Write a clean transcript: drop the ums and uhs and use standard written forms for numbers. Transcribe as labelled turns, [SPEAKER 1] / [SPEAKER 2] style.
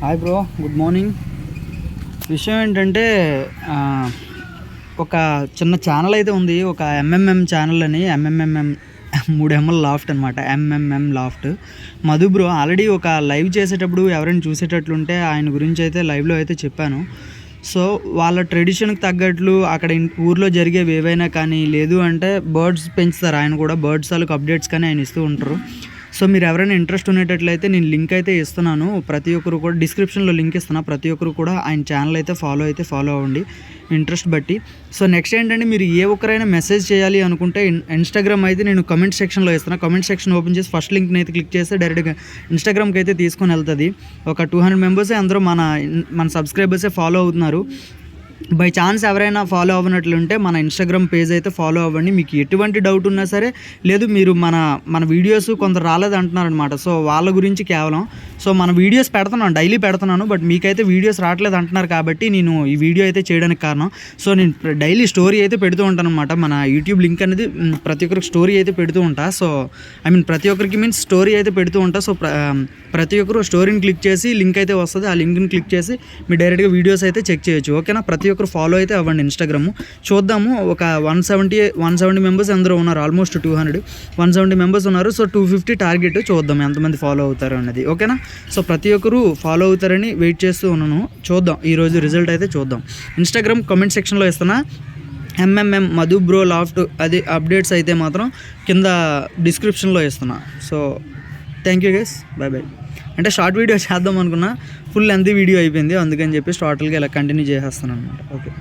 [SPEAKER 1] Hi bro, good morning. విషయం ఏంటంటే ఒక చిన్న ఛానల్ అయితే ఉంది, ఒక ఎంఎంఎం ఛానల్ అని. ఎంఎంఎం 3 లాఫ్ట్ అనమాట. ఎంఎంఎం లాఫ్ట్. మధు బ్రో ఆల్రెడీ ఒక లైవ్ చేసేటప్పుడు ఎవరైనా చూసేటట్లుంటే ఆయన గురించి అయితే లైవ్లో అయితే చెప్పాను. సో వాళ్ళ ట్రెడిషన్కి తగ్గట్లు అక్కడ ఊర్లో జరిగేవి ఏవైనా కానీ, లేదు అంటే బర్డ్స్ పెంచుతారు ఆయన కూడా. బర్డ్స్ వాళ్ళకి అప్డేట్స్ కానీ ఆయన ఇస్తూ ఉంటారు. సో మీరు ఎవరైనా ఇంట్రెస్ట్ ఉండేటట్లయితే నేను లింక్ అయితే ఇస్తున్నాను. ప్రతి ఒక్కరు కూడా డిస్క్రిప్షన్లో లింక్ ఇస్తున్నా. ప్రతి ఒక్కరు కూడా ఆయన ఛానల్ అయితే ఫాలో అవ్వండి ఇంట్రెస్ట్ బట్టి. సో నెక్స్ట్ ఏంటంటే, మీరు ఏ ఒక్కరైనా మెసేజ్ చేయాలి అనుకుంటే ఇన్స్టాగ్రామ్ అయితే నేను కమెంట్ సెక్షన్లో ఇస్తాను. కమెంట్ సెక్షన్ ఓపెన్ చేసి ఫస్ట్ లింక్ని అయితే క్లిక్ చేస్తే డైరెక్ట్గా ఇన్స్టాగ్రామ్కి అయితే తీసుకొని వెళ్తుంది. ఒక 200 మెంబర్సే అందరూ మన సబ్స్క్రైబర్సే ఫాలో అవుతున్నారు. బై ఛాన్స్ ఎవరైనా ఫాలో అవ్వనట్లుంటే మన ఇన్స్టాగ్రామ్ పేజ్ అయితే ఫాలో అవ్వండి. మీకు ఎటువంటి డౌట్ ఉన్నా సరే, లేదు మీరు మన వీడియోస్ కొందరు రాలేదు అంటున్నారనమాట. సో వాళ్ళ గురించి కేవలం మన వీడియోస్ పెడుతున్నాను, డైలీ పెడుతున్నాను. బట్ మీకైతే వీడియోస్ రావట్లేదు అంటున్నారు కాబట్టి నేను ఈ వీడియో అయితే చేయడానికి కారణం. సో నేను డైలీ స్టోరీ అయితే పెడుతూ ఉంటాను అనమాట. మన యూట్యూబ్ లింక్ అనేది ప్రతి ఒక్కరికి స్టోరీ అయితే పెడుతూ ఉంటా. సో ప్రతి ఒక్కరికి స్టోరీ అయితే పెడుతూ ఉంటా. సో ప్రతి ఒక్కరు స్టోరీని క్లిక్ చేసి లింక్ అయితే వస్తుంది. ఆ లింక్ని క్లిక్ చేసి మీరు డైరెక్ట్గా వీడియోస్ అయితే చెక్ చేయొచ్చు. ఓకేనా? ప్రతి ఒక్కరు ఫాలో అయితే అవ్వండి ఇన్స్టాగ్రామ్. చూద్దాము, ఒక 170 మెంబర్స్ అందరూ ఉన్నారు. ఆల్మోస్ట్ 170 మెంబర్స్ ఉన్నారు. So 250 target. చూద్దాం ఎంతమంది ఫాలో అవుతారు అన్నది. ఓకేనా? సో ప్రతి ఒక్కరు ఫాలో అవుతారని వెయిట్ చేస్తూ ఉన్నాను. చూద్దాం, ఈరోజు రిజల్ట్ అయితే చూద్దాం. ఇన్స్టాగ్రామ్ కామెంట్ సెక్షన్లో ఇస్తున్నా ఎంఎంఎం మధు బ్రో లాఫ్ట్. అది అప్డేట్స్ అయితే మాత్రం కింద డిస్క్రిప్షన్లో ఇస్తున్నా. So thank you guys, bye bye. అంటే షార్ట్ వీడియో చేద్దాం అనుకున్నా, ఫుల్ లెంత్ వీడియో అయిపోయింది. అందుకని చెప్పి టోటల్గా ఇలా కంటిన్యూ చేసేస్తాను అనమాట. ఓకే.